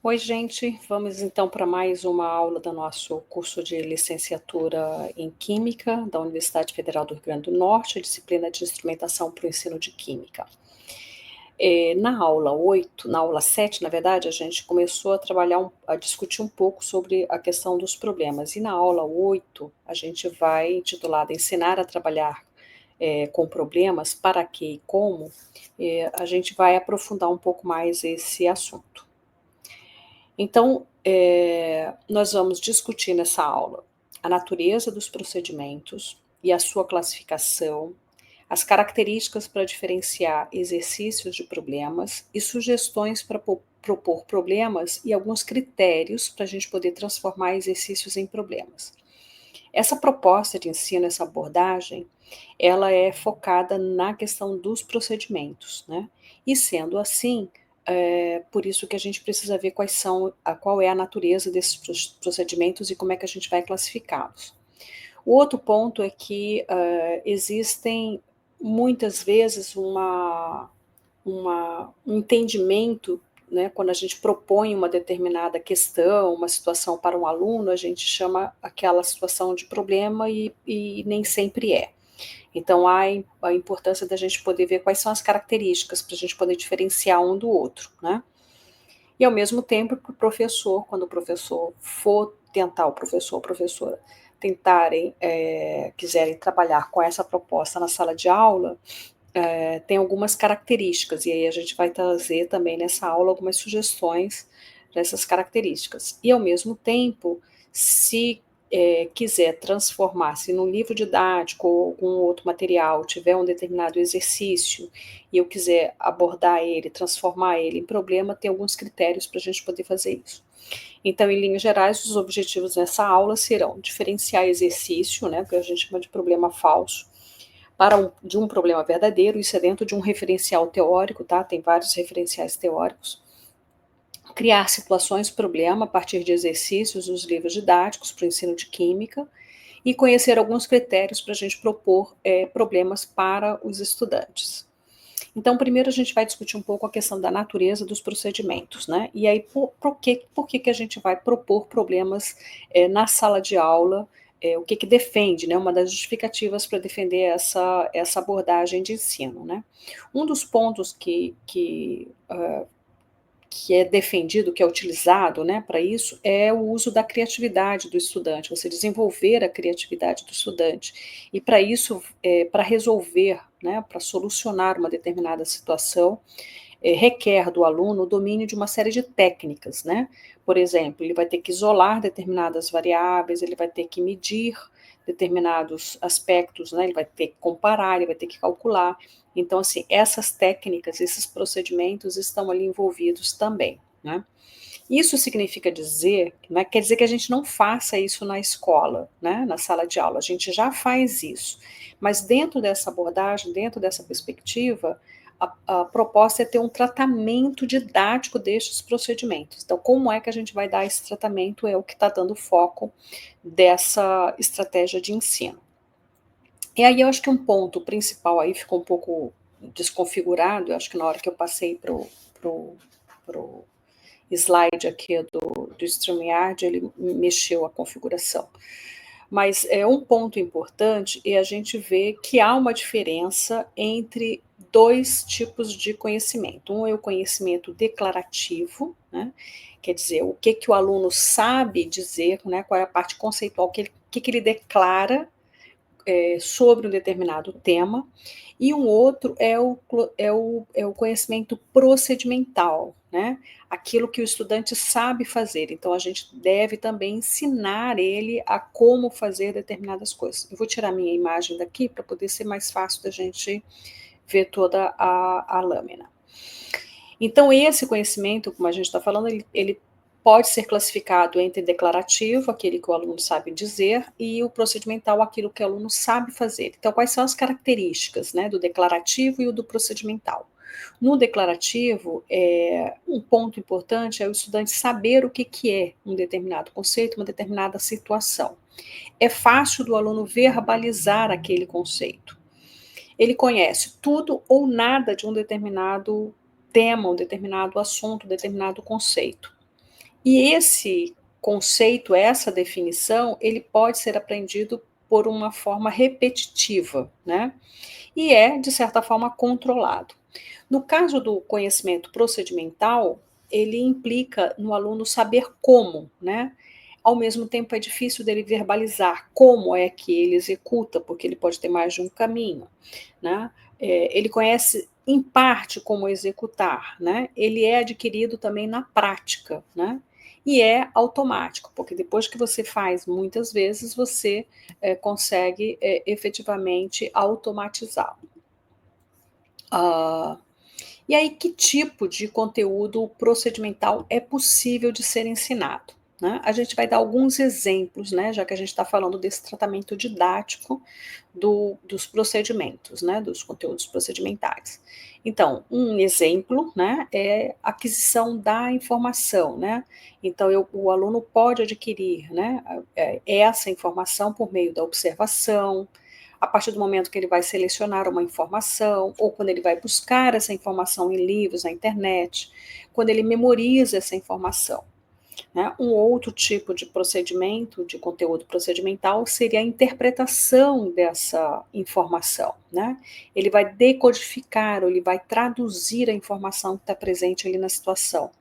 Oi, gente. Vamos então para mais uma aula do nosso curso de licenciatura em Química da Universidade Federal do Rio Grande do Norte, a disciplina de instrumentação para o ensino de Química. Na aula 8, na aula 7, na verdade, a gente começou a a discutir um pouco sobre a questão dos problemas. E na aula 8, a gente vai, intitulada Ensinar a Trabalhar com Problemas, para que e como, a gente vai aprofundar um pouco mais esse assunto. Então, nós vamos discutir nessa aula a natureza dos procedimentos e a sua classificação, as características para diferenciar exercícios de problemas e sugestões para propor problemas e alguns critérios para a gente poder transformar exercícios em problemas. Essa proposta de ensino, essa abordagem, ela é focada na questão dos procedimentos, né? E sendo assim, por isso que a gente precisa ver qual é a natureza desses procedimentos e como é que a gente vai classificá-los. O outro ponto é que existem muitas vezes um entendimento, né, quando a gente propõe uma determinada questão, uma situação para um aluno, a gente chama aquela situação de problema e nem sempre é. Então, há a importância da gente poder ver quais são as características para a gente poder diferenciar um do outro, né? E ao mesmo tempo, para o professor, quando o professor for tentar, o professor ou a professora tentarem, quiserem trabalhar com essa proposta na sala de aula, tem algumas características, e aí a gente vai trazer também nessa aula algumas sugestões dessas características. E ao mesmo tempo, se quiser transformar-se num livro didático ou algum outro material, tiver um determinado exercício, e eu quiser abordar ele, transformar ele em problema, tem alguns critérios para a gente poder fazer isso. Então, em linhas gerais, os objetivos dessa aula serão diferenciar exercício, né, que a gente chama de problema falso, de um problema verdadeiro, isso é dentro de um referencial teórico, tá? Tem vários referenciais teóricos. Criar situações problema a partir de exercícios dos livros didáticos para o ensino de química e conhecer alguns critérios para a gente propor problemas para os estudantes. Então, primeiro a gente vai discutir um pouco a questão da natureza dos procedimentos, né? E aí, por que a gente vai propor problemas na sala de aula, o que defende, né? Uma das justificativas para defender essa abordagem de ensino, né? Um dos pontos que é defendido, que é utilizado, né, para isso, é o uso da criatividade do estudante, você desenvolver a criatividade do estudante. E para isso, para resolver, né, para solucionar uma determinada situação, requer do aluno o domínio de uma série de técnicas, né? Por exemplo, ele vai ter que isolar determinadas variáveis, ele vai ter que medir determinados aspectos, né? Ele vai ter que comparar, ele vai ter que calcular. Então, assim, essas técnicas, esses procedimentos estão ali envolvidos também, né? Isso significa dizer, né, quer dizer que a gente não faça isso na escola, né, na sala de aula, a gente já faz isso. Mas dentro dessa abordagem, dentro dessa perspectiva, a proposta é ter um tratamento didático destes procedimentos. Então, como é que a gente vai dar esse tratamento é o que está dando foco dessa estratégia de ensino. E aí eu acho que um ponto principal aí ficou um pouco desconfigurado, eu acho que na hora que eu passei pro slide aqui do StreamYard, ele mexeu a configuração. Mas um ponto importante é a gente ver que há uma diferença entre dois tipos de conhecimento. Um é o conhecimento declarativo, né? Quer dizer, o que o aluno sabe dizer, né? Qual é a parte conceitual, que ele declara sobre um determinado tema, e um outro é o conhecimento procedimental, né? Aquilo que o estudante sabe fazer. Então, a gente deve também ensinar ele a como fazer determinadas coisas. Eu vou tirar minha imagem daqui para poder ser mais fácil da gente ver toda a lâmina. Então, esse conhecimento, como a gente está falando, ele pode ser classificado entre declarativo, aquele que o aluno sabe dizer, e o procedimental, aquilo que o aluno sabe fazer. Então, quais são as características, né, do declarativo e o do procedimental? No declarativo, um ponto importante é o estudante saber o que é um determinado conceito, uma determinada situação. É fácil do aluno verbalizar aquele conceito. Ele conhece tudo ou nada de um determinado tema, um determinado assunto, um determinado conceito. E esse conceito, essa definição, ele pode ser aprendido por uma forma repetitiva, né, e é, de certa forma, controlado. No caso do conhecimento procedimental, ele implica no aluno saber como, né, ao mesmo tempo é difícil dele verbalizar como é que ele executa, porque ele pode ter mais de um caminho, né. Ele conhece em parte como executar, né, ele é adquirido também na prática, né, e é automático, porque depois que você faz muitas vezes, você, consegue, efetivamente automatizá-lo. Ah, e aí, que tipo de conteúdo procedimental é possível de ser ensinado, né? A gente vai dar alguns exemplos, né, já que a gente está falando desse tratamento didático dos procedimentos, né, dos conteúdos procedimentais. Então, um exemplo, né, é a aquisição da informação, né? Então, o aluno pode adquirir, né, essa informação por meio da observação, a partir do momento que ele vai selecionar uma informação, ou quando ele vai buscar essa informação em livros, na internet, quando ele memoriza essa informação, né. Um outro tipo de procedimento, de conteúdo procedimental, seria a interpretação dessa informação, né. Ele vai decodificar, ou ele vai traduzir a informação que está presente ali na situação.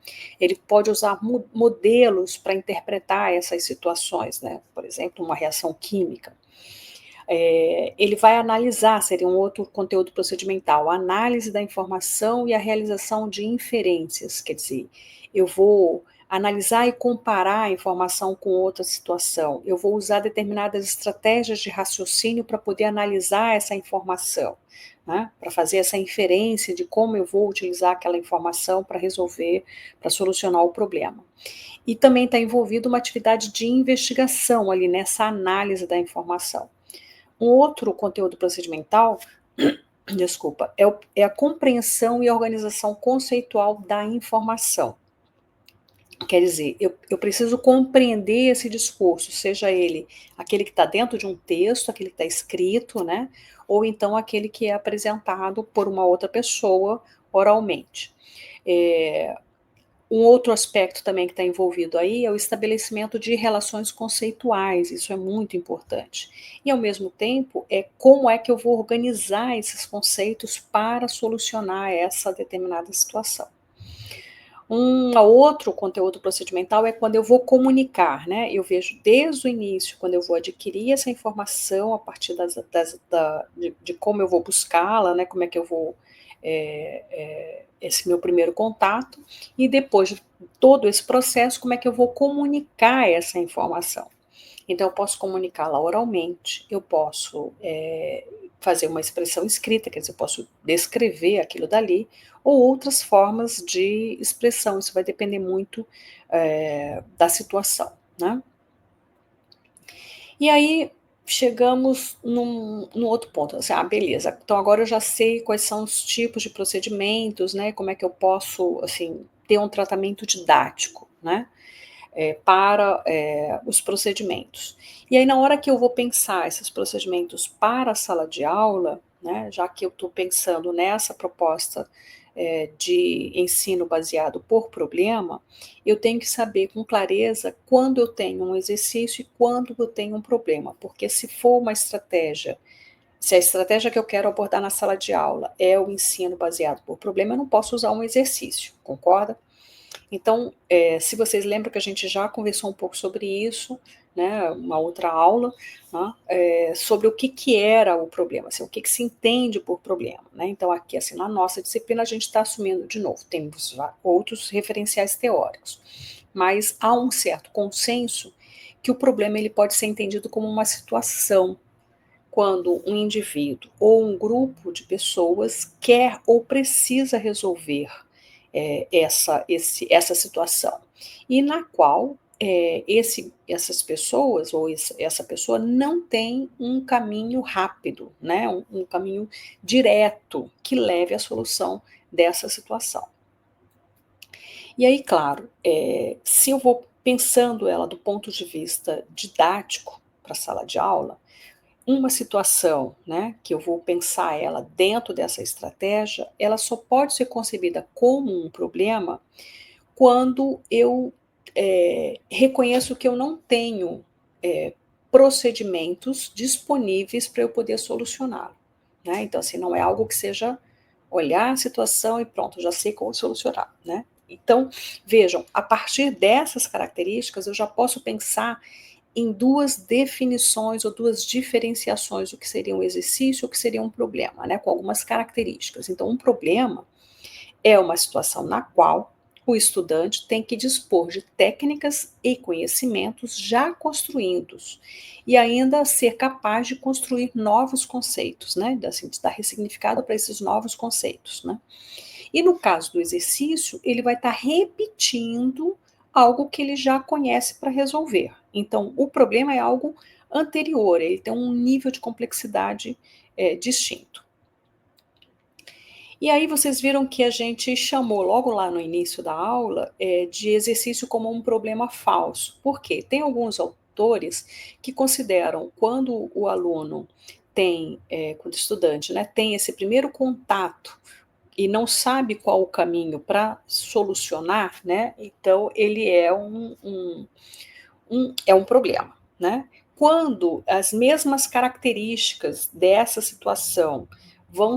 Ele pode usar modelos para interpretar essas situações, né, por exemplo, uma reação química. Ele vai analisar, seria um outro conteúdo procedimental, a análise da informação e a realização de inferências, quer dizer, eu vou analisar e comparar a informação com outra situação, eu vou usar determinadas estratégias de raciocínio para poder analisar essa informação, né, para fazer essa inferência de como eu vou utilizar aquela informação para resolver, para solucionar o problema. E também está envolvido uma atividade de investigação ali nessa análise da informação. Um outro conteúdo procedimental, desculpa, é a compreensão e organização conceitual da informação. Quer dizer, eu preciso compreender esse discurso, seja ele aquele que está dentro de um texto, aquele que está escrito, né, ou então aquele que é apresentado por uma outra pessoa oralmente. Eh, um outro aspecto também que está envolvido aí é o estabelecimento de relações conceituais, isso é muito importante. E ao mesmo tempo, é como é que eu vou organizar esses conceitos para solucionar essa determinada situação. Um outro conteúdo procedimental é quando eu vou comunicar, né? Eu vejo desde o início, quando eu vou adquirir essa informação a partir de como eu vou buscá-la, né? Como é que eu vou esse meu primeiro contato, e depois de todo esse processo, como é que eu vou comunicar essa informação. Então, eu posso comunicá-la oralmente, eu posso fazer uma expressão escrita, quer dizer, eu posso descrever aquilo dali, ou outras formas de expressão, isso vai depender muito da situação, né. E aí, chegamos num outro ponto, assim, beleza, então agora eu já sei quais são os tipos de procedimentos, né, como é que eu posso, assim, ter um tratamento didático, né, para, os procedimentos. E aí na hora que eu vou pensar esses procedimentos para a sala de aula, né, já que eu estou pensando nessa proposta, de ensino baseado por problema, eu tenho que saber com clareza quando eu tenho um exercício e quando eu tenho um problema, porque se a estratégia que eu quero abordar na sala de aula é o ensino baseado por problema, eu não posso usar um exercício, concorda? Então, se vocês lembram que a gente já conversou um pouco sobre isso, né, uma outra aula, né, sobre o que era o problema, assim, o que se entende por problema, né. Então aqui, assim, na nossa disciplina a gente está assumindo de novo, temos outros referenciais teóricos, mas há um certo consenso que o problema ele pode ser entendido como uma situação, quando um indivíduo ou um grupo de pessoas quer ou precisa resolver essa situação, e na qual essas pessoas ou essa pessoa não tem um caminho rápido, né, um caminho direto que leve à solução dessa situação. E aí, claro, se eu vou pensando ela do ponto de vista didático para a sala de aula, uma situação, né, que eu vou pensar ela dentro dessa estratégia, ela só pode ser concebida como um problema quando eu reconheço que eu não tenho procedimentos disponíveis para eu poder solucioná-lo, né. Então, assim, não é algo que seja olhar a situação e pronto, já sei como solucionar, né. Então, vejam, a partir dessas características eu já posso pensar em 2 definições ou 2 diferenciações, o que seria um exercício, o que seria um problema, né, com algumas características. Então, um problema é uma situação na qual o estudante tem que dispor de técnicas e conhecimentos já construídos e ainda ser capaz de construir novos conceitos, né, assim, de dar ressignificado para esses novos conceitos, né. E no caso do exercício, ele vai estar repetindo algo que ele já conhece para resolver. Então, o problema é algo anterior, ele tem um nível de complexidade distinto. E aí vocês viram que a gente chamou logo lá no início da aula, de exercício como um problema falso. Por quê? Tem alguns autores que consideram quando o aluno tem, quando o estudante, né, tem esse primeiro contato e não sabe qual o caminho para solucionar, né, então ele é um problema, né. Quando as mesmas características dessa situação vão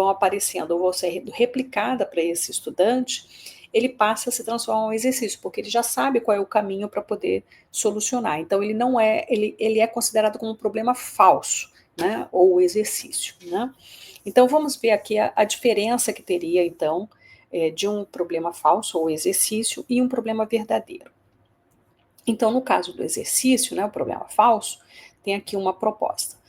aparecendo ou vão ser replicada para esse estudante, ele passa a se transformar em um exercício, porque ele já sabe qual é o caminho para poder solucionar. Então ele não é ele é considerado como um problema falso, né, ou exercício, né. Então vamos ver aqui a diferença que teria então, de um problema falso ou exercício e um problema verdadeiro. Então, no caso do exercício, né, o problema falso, tem aqui uma proposta.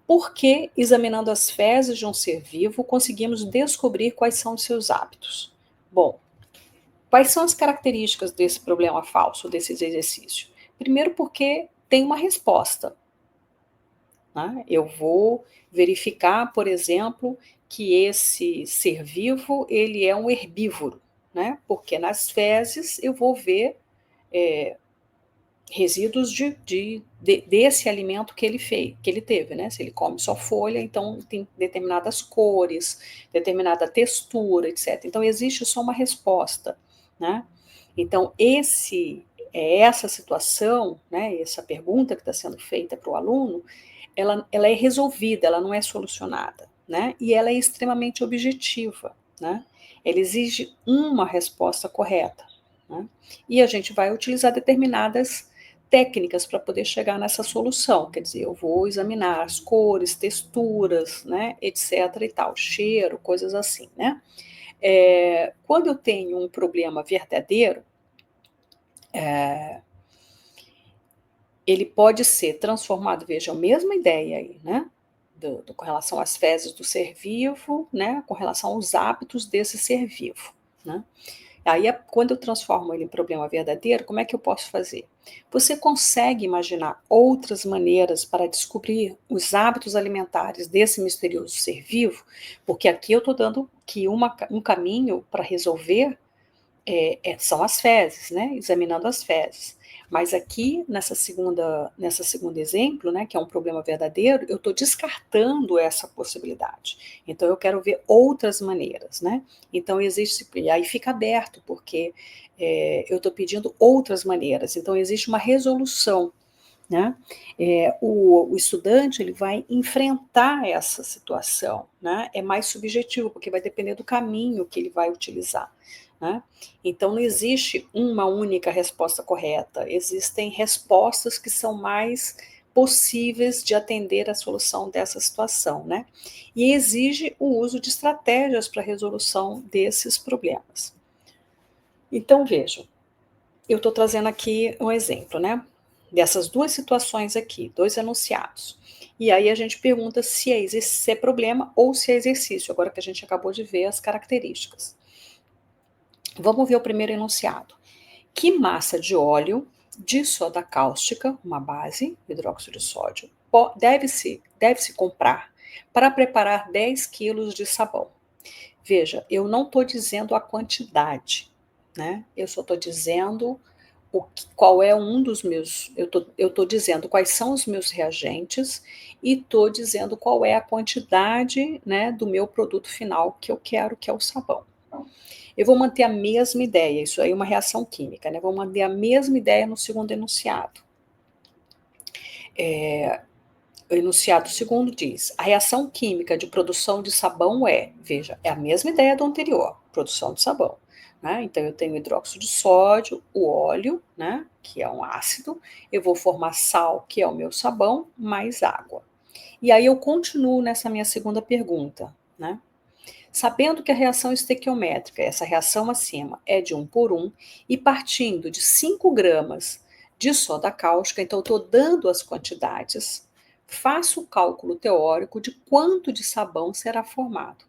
Por que, examinando as fezes de um ser vivo, conseguimos descobrir quais são os seus hábitos? Bom, quais são as características desse problema falso, desse exercício? Primeiro, porque tem uma resposta, né? Eu vou verificar, por exemplo, que esse ser vivo ele é um herbívoro, né? Porque nas fezes eu vou ver eh, resíduos desse alimento que ele fez, que ele teve, né? Se ele come só folha, então tem determinadas cores, determinada textura, etc. Então existe só uma resposta, né? Então essa situação, né? Essa pergunta que está sendo feita para o aluno, ela é resolvida, ela não é solucionada, né? E ela é extremamente objetiva, né? Ela exige uma resposta correta, né? E a gente vai utilizar determinadas técnicas para poder chegar nessa solução, quer dizer, eu vou examinar as cores, texturas, né, etc e tal, cheiro, coisas assim, né. Quando eu tenho um problema verdadeiro, eh, ele pode ser transformado, veja, a mesma ideia aí, né, com relação às fezes do ser vivo, né, com relação aos hábitos desse ser vivo, né. Aí, quando eu transformo ele em problema verdadeiro, como é que eu posso fazer? Você consegue imaginar outras maneiras para descobrir os hábitos alimentares desse misterioso ser vivo? Porque aqui eu estou dando que um caminho para resolver são as fezes, né, examinando as fezes. Mas aqui nessa segunda exemplo, né, que é um problema verdadeiro, eu estou descartando essa possibilidade. Então eu quero ver outras maneiras, né. Então existe e aí fica aberto, porque, eu estou pedindo outras maneiras, então existe uma resolução, né. O estudante ele vai enfrentar essa situação, né, é mais subjetivo, porque vai depender do caminho que ele vai utilizar, né. Então não existe uma única resposta correta, existem respostas que são mais possíveis de atender à solução dessa situação, né. E exige o uso de estratégias para a resolução desses problemas. Então vejam, eu estou trazendo aqui um exemplo, né, dessas 2 situações aqui, 2 enunciados. E aí a gente pergunta se é problema ou se é exercício, agora que a gente acabou de ver as características. Vamos ver o primeiro enunciado. Que massa de óleo de soda cáustica, uma base, hidróxido de sódio, deve-se comprar para preparar 10 quilos de sabão? Veja, eu não estou dizendo a quantidade, né, eu só estou dizendo qual é um dos meus eu tô dizendo quais são os meus reagentes e estou dizendo qual é a quantidade, né, do meu produto final que eu quero, que é o sabão. eu vou manter a mesma ideia, isso aí é uma reação química, né, vou manter a mesma ideia no segundo enunciado. O enunciado segundo diz: a reação química de produção de sabão é, veja, é a mesma ideia do anterior, produção de sabão. Né? Então, eu tenho hidróxido de sódio, o óleo, né, que é um ácido, eu vou formar sal, que é o meu sabão, mais água. E aí eu continuo nessa minha segunda pergunta, né? Sabendo que a reação estequiométrica, essa reação acima, é de 1 por 1, e partindo de 5 gramas de soda cáustica, então eu estou dando as quantidades, faço o cálculo teórico de quanto de sabão será formado.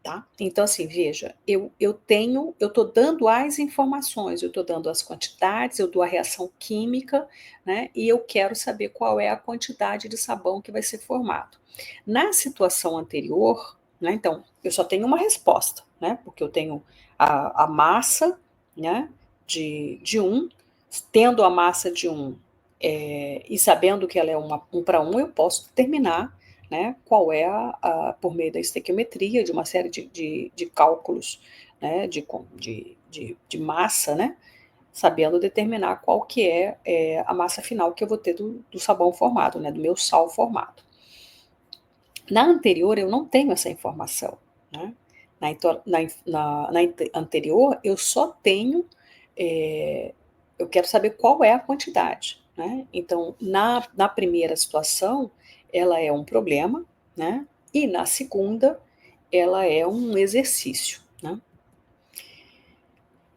Tá? Então, assim, veja, eu estou dando as informações, eu estou dando as quantidades, eu dou a reação química, né? E eu quero saber qual é a quantidade de sabão que vai ser formado. Na situação anterior, né? Então, eu só tenho uma resposta, né? Porque eu tenho a massa, né? De um, tendo a massa de um e sabendo que ela é 1 para 1, eu posso determinar, né, qual é por meio da estequiometria, de uma série de cálculos, né, de massa, né, sabendo determinar qual que é a massa final que eu vou ter do sabão formado, né, do meu sal formado. Na anterior, eu não tenho essa informação. Né? Na anterior, eu só tenho, eu quero saber qual é a quantidade. Né? Então, na primeira situação, ela é um problema, né? E na segunda, ela é um exercício. Né?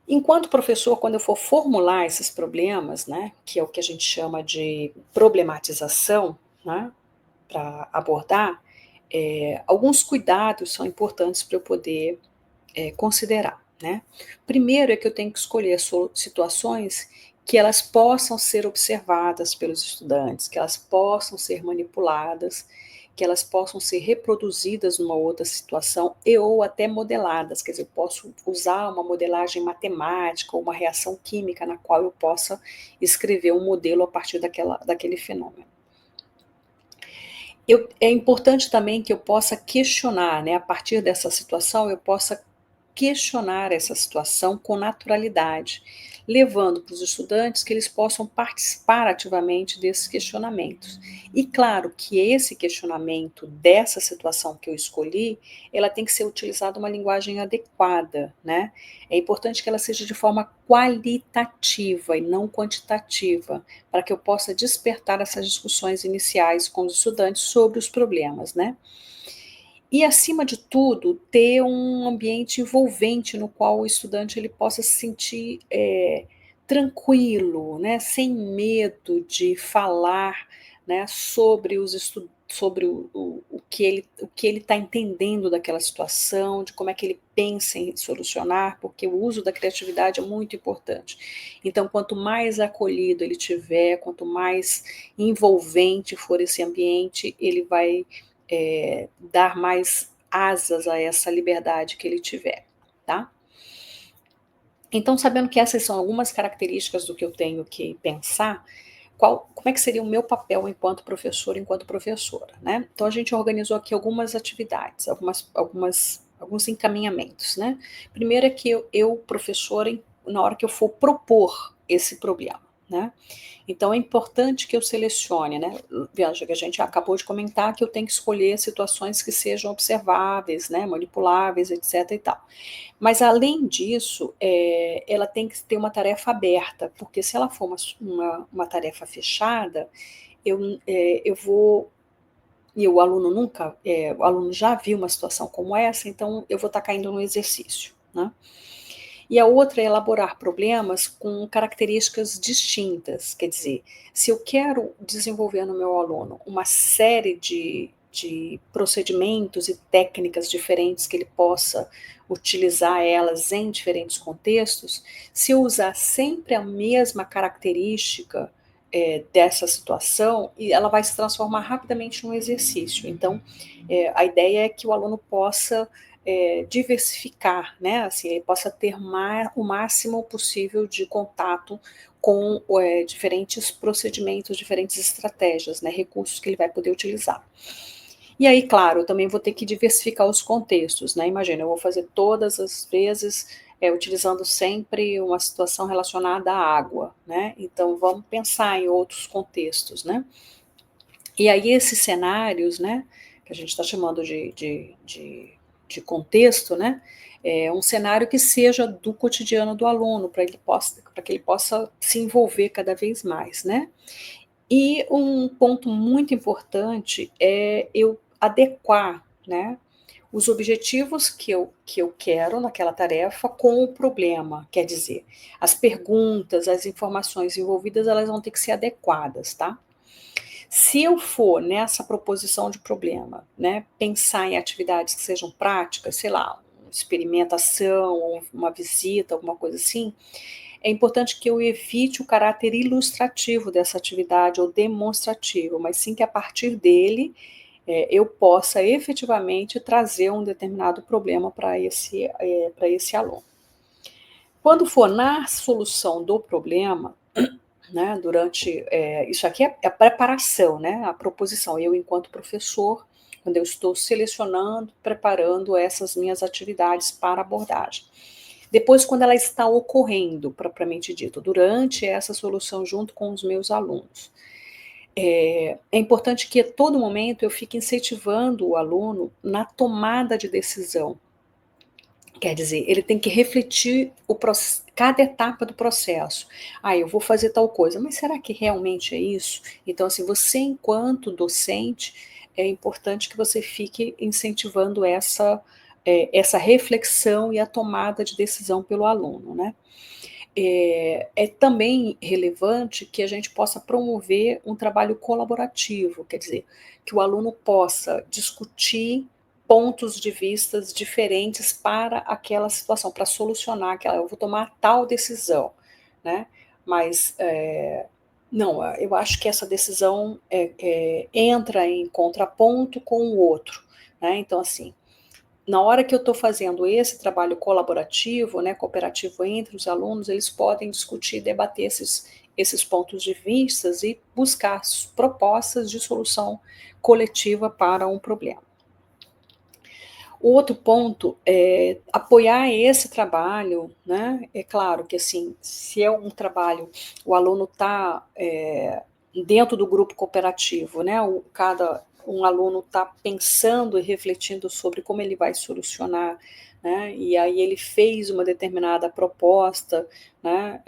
Enquanto professor, quando eu for formular esses problemas, né, que é o que a gente chama de problematização, né, para abordar, alguns cuidados são importantes para eu poder considerar. Né? Primeiro é que eu tenho que escolher situações que elas possam ser observadas pelos estudantes, que elas possam ser manipuladas, que elas possam ser reproduzidas numa outra situação e ou até modeladas, quer dizer, eu posso usar uma modelagem matemática ou uma reação química na qual eu possa escrever um modelo a partir daquele fenômeno. É importante também que eu possa questionar, né, a partir dessa situação, eu possa questionar essa situação com naturalidade, levando para os estudantes que eles possam participar ativamente desses questionamentos. E claro que esse questionamento dessa situação que eu escolhi, ela tem que ser utilizada uma linguagem adequada, né? É importante que ela seja de forma qualitativa e não quantitativa, para que eu possa despertar essas discussões iniciais com os estudantes sobre os problemas, né? E, acima de tudo, ter um ambiente envolvente no qual o estudante ele possa se sentir tranquilo, né, sem medo de falar, né, sobre o que ele está entendendo daquela situação, de como é que ele pensa em solucionar, porque o uso da criatividade é muito importante. Então, quanto mais acolhido ele tiver, quanto mais envolvente for esse ambiente, ele vai dar mais asas a essa liberdade que ele tiver, tá? Então, sabendo que essas são algumas características do que eu tenho que pensar, como é que seria o meu papel enquanto professor, enquanto professora, né? Então, a gente organizou aqui algumas atividades, alguns encaminhamentos, né? Primeiro é que professora, na hora que eu for propor esse problema, né? Então é importante que eu selecione, né? Veja que a gente acabou de comentar que eu tenho que escolher situações que sejam observáveis, né? Manipuláveis, etc. e tal. Mas além disso, ela tem que ter uma tarefa aberta, porque se ela for uma tarefa fechada, eu vou e o aluno já viu uma situação como essa, então eu vou estar caindo no exercício, né? E a outra é elaborar problemas com características distintas, quer dizer, se eu quero desenvolver no meu aluno uma série de procedimentos e técnicas diferentes que ele possa utilizar elas em diferentes contextos, se eu usar sempre a mesma característica dessa situação, e ela vai se transformar rapidamente num exercício. Então, a ideia é que o aluno possa diversificar, né? Assim, ele possa ter o máximo possível de contato com diferentes procedimentos, diferentes estratégias, né? Recursos que ele vai poder utilizar. E aí, claro, eu também vou ter que diversificar os contextos, né, imagina, eu vou fazer todas as vezes, utilizando sempre uma situação relacionada à água, né, então vamos pensar em outros contextos, né. E aí esses cenários, né, que a gente está chamando de contexto, né, é um cenário que seja do cotidiano do aluno, para que ele possa se envolver cada vez mais, né. E um ponto muito importante é eu adequar, né, os objetivos que eu quero naquela tarefa com o problema, quer dizer, as perguntas, as informações envolvidas, elas vão ter que ser adequadas, tá. Se eu for nessa proposição de problema, né, pensar em atividades que sejam práticas, sei lá, uma experimentação, ou uma visita, alguma coisa assim, é importante que eu evite o caráter ilustrativo dessa atividade ou demonstrativo, mas sim que a partir dele, eu possa efetivamente trazer um determinado problema para esse aluno. Quando for na solução do problema, né, durante, isso aqui é a preparação, né, a proposição, eu enquanto professor, quando eu estou selecionando, preparando essas minhas atividades para abordagem. Depois, quando ela está ocorrendo, propriamente dito, durante essa solução junto com os meus alunos. É importante que a todo momento eu fique incentivando o aluno na tomada de decisão. Quer dizer, ele tem que refletir cada etapa do processo. "Ah, eu vou fazer tal coisa, mas será que realmente é isso?". Então, assim, você enquanto docente, é importante que você fique incentivando essa reflexão e a tomada de decisão pelo aluno, né. É também relevante que a gente possa promover um trabalho colaborativo, quer dizer, que o aluno possa discutir pontos de vistas diferentes para aquela situação, para solucionar aquela eu vou tomar tal decisão, né, mas, não, eu acho que essa decisão, entra em contraponto com o outro, né, então assim, na hora que eu estou fazendo esse trabalho colaborativo, né, cooperativo entre os alunos, eles podem discutir e debater esses pontos de vistas e buscar propostas de solução coletiva para um problema. O outro ponto é apoiar esse trabalho, né, é claro que assim, se é um trabalho, o aluno está, dentro do grupo cooperativo, né, um aluno está pensando e refletindo sobre como ele vai solucionar, né, e aí ele fez uma determinada proposta, né,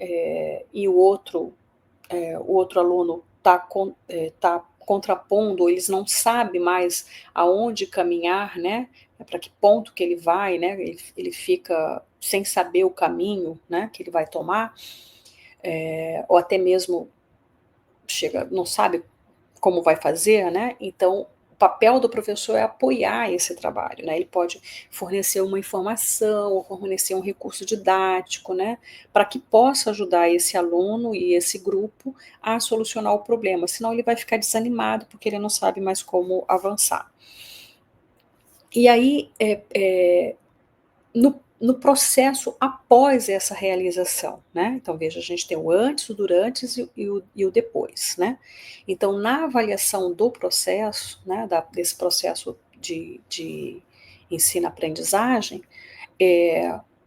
e o outro aluno está contrapondo, eles não sabem mais aonde caminhar, né, para que ponto que ele vai, né, ele fica sem saber o caminho, né, que ele vai tomar, ou até mesmo não sabe como vai fazer, né, então o papel do professor é apoiar esse trabalho, né, ele pode fornecer uma informação ou fornecer um recurso didático, né, para que possa ajudar esse aluno e esse grupo a solucionar o problema, senão ele vai ficar desanimado, porque ele não sabe mais como avançar. E aí, no processo após essa realização, né, então veja, a gente tem o antes, o durante e o depois, né. Então na avaliação do processo, né, desse processo de ensino-aprendizagem,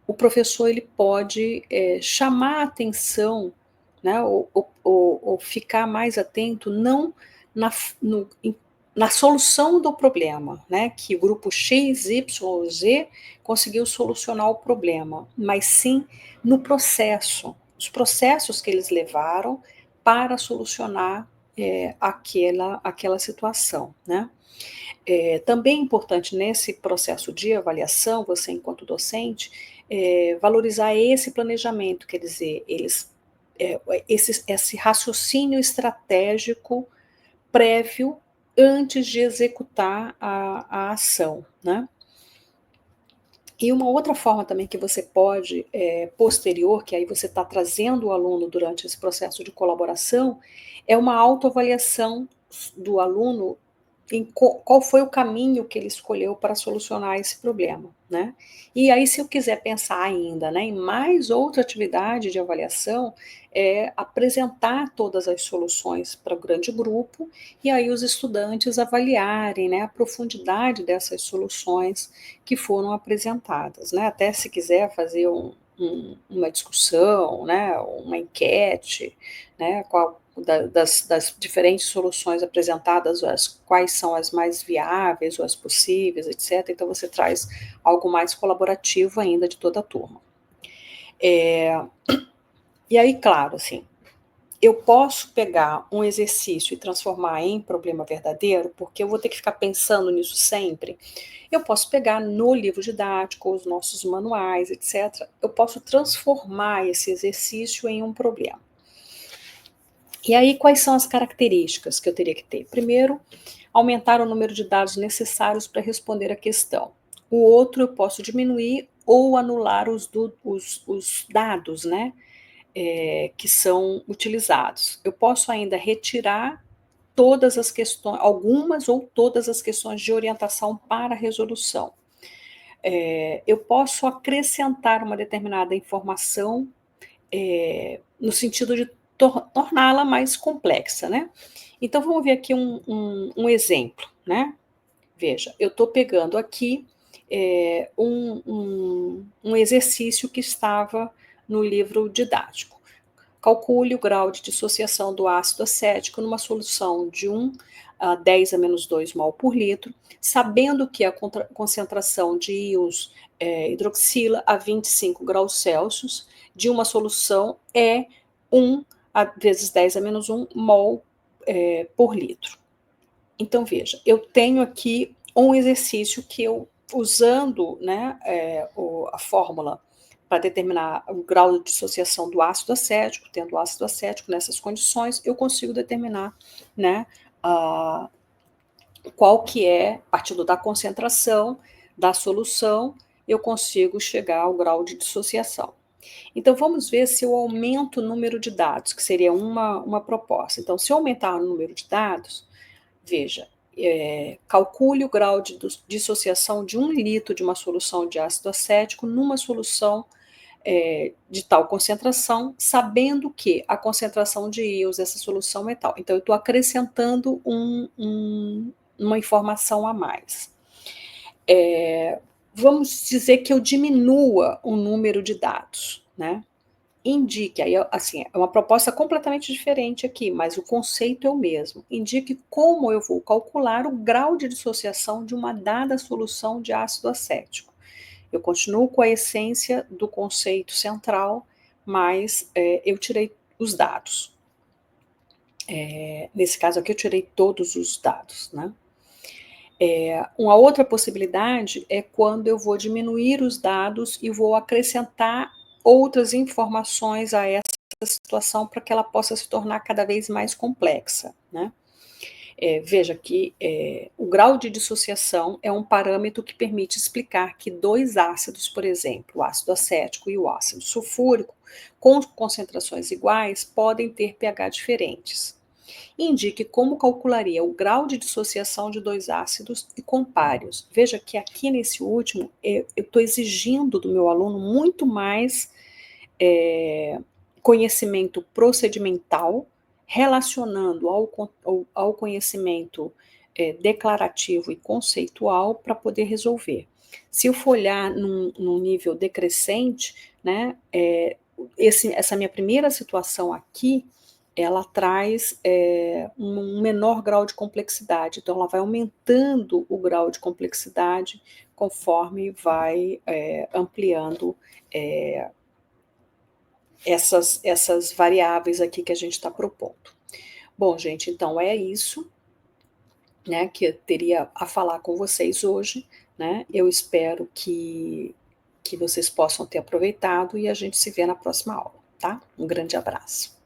o professor ele pode, chamar a atenção, né, ou ficar mais atento não na f no em na solução do problema, né, que o grupo X, Y ou Z conseguiu solucionar o problema, mas sim no processo, os processos que eles levaram para solucionar, aquela situação, né. Também é importante nesse processo de avaliação, você enquanto docente, valorizar esse planejamento, quer dizer, esse raciocínio estratégico prévio antes de executar a ação, né. E uma outra forma também que você pode, posterior, que aí você está trazendo o aluno durante esse processo de colaboração, é uma autoavaliação do aluno qual foi o caminho que ele escolheu para solucionar esse problema, né. E aí se eu quiser pensar ainda, né, em mais outra atividade de avaliação, é apresentar todas as soluções para o grande grupo, e aí os estudantes avaliarem, né, a profundidade dessas soluções que foram apresentadas, né. Até se quiser fazer uma discussão, né, uma enquete, né, das diferentes soluções apresentadas, quais são as mais viáveis ou as possíveis, etc. Então você traz algo mais colaborativo ainda de toda a turma. E aí, claro, assim, eu posso pegar um exercício e transformar em problema verdadeiro, porque eu vou ter que ficar pensando nisso sempre. Eu posso pegar no livro didático, os nossos manuais, etc. Eu posso transformar esse exercício em um problema. E aí, quais são as características que eu teria que ter? Primeiro, aumentar o número de dados necessários para responder a questão. O outro, eu posso diminuir ou anular os dados, né, que são utilizados. Eu posso ainda retirar todas as questões, algumas ou todas as questões de orientação para a resolução. Eu posso acrescentar uma determinada informação, no sentido de torná-la mais complexa, né. Então vamos ver aqui um exemplo, né. Veja, eu estou pegando aqui, um exercício que estava no livro didático. Calcule o grau de dissociação do ácido acético numa solução de 1 a 10 a menos 2 mol por litro, sabendo que a concentração de íons hidroxila a 25 graus Celsius de uma solução é 1 vezes 10 a menos 1 mol por litro. Então, veja, eu tenho aqui um exercício que eu, usando, né, a fórmula para determinar o grau de dissociação do ácido acético, tendo ácido acético nessas condições, eu consigo determinar, né, a, qual que é, partindo da concentração da solução, eu consigo chegar ao grau de dissociação. Então, vamos ver se eu aumento o número de dados, que seria uma proposta. Então, se eu aumentar o número de dados, veja, calcule o grau de dissociação de 1 litro de uma solução de ácido acético numa solução de tal concentração, sabendo que a concentração de íons dessa solução é tal. Então, eu estou acrescentando uma informação a mais. Vamos dizer que eu diminua o número de dados, né? Indique, aí, assim, é uma proposta completamente diferente aqui, mas o conceito é o mesmo. Indique como eu vou calcular o grau de dissociação de uma dada solução de ácido acético. Eu continuo com a essência do conceito central, mas eu tirei os dados. Nesse caso aqui, eu tirei todos os dados, né? Uma outra possibilidade é quando eu vou diminuir os dados e vou acrescentar outras informações a essa situação para que ela possa se tornar cada vez mais complexa, né. Veja que, o grau de dissociação é um parâmetro que permite explicar que 2 ácidos, por exemplo, o ácido acético e o ácido sulfúrico, com concentrações iguais, podem ter pH diferentes. Indique como calcularia o grau de dissociação de 2 ácidos e compare-os. Veja que aqui nesse último, eu estou exigindo do meu aluno muito mais conhecimento procedimental, relacionando ao conhecimento declarativo e conceitual para poder resolver. Se eu for olhar num nível decrescente, né, essa minha primeira situação aqui, ela traz um menor grau de complexidade, então ela vai aumentando o grau de complexidade conforme vai ampliando essas variáveis aqui que a gente está propondo. Bom, gente, então é isso, né, que eu teria a falar com vocês hoje, né? Eu espero que vocês possam ter aproveitado e a gente se vê na próxima aula, tá? Um grande abraço.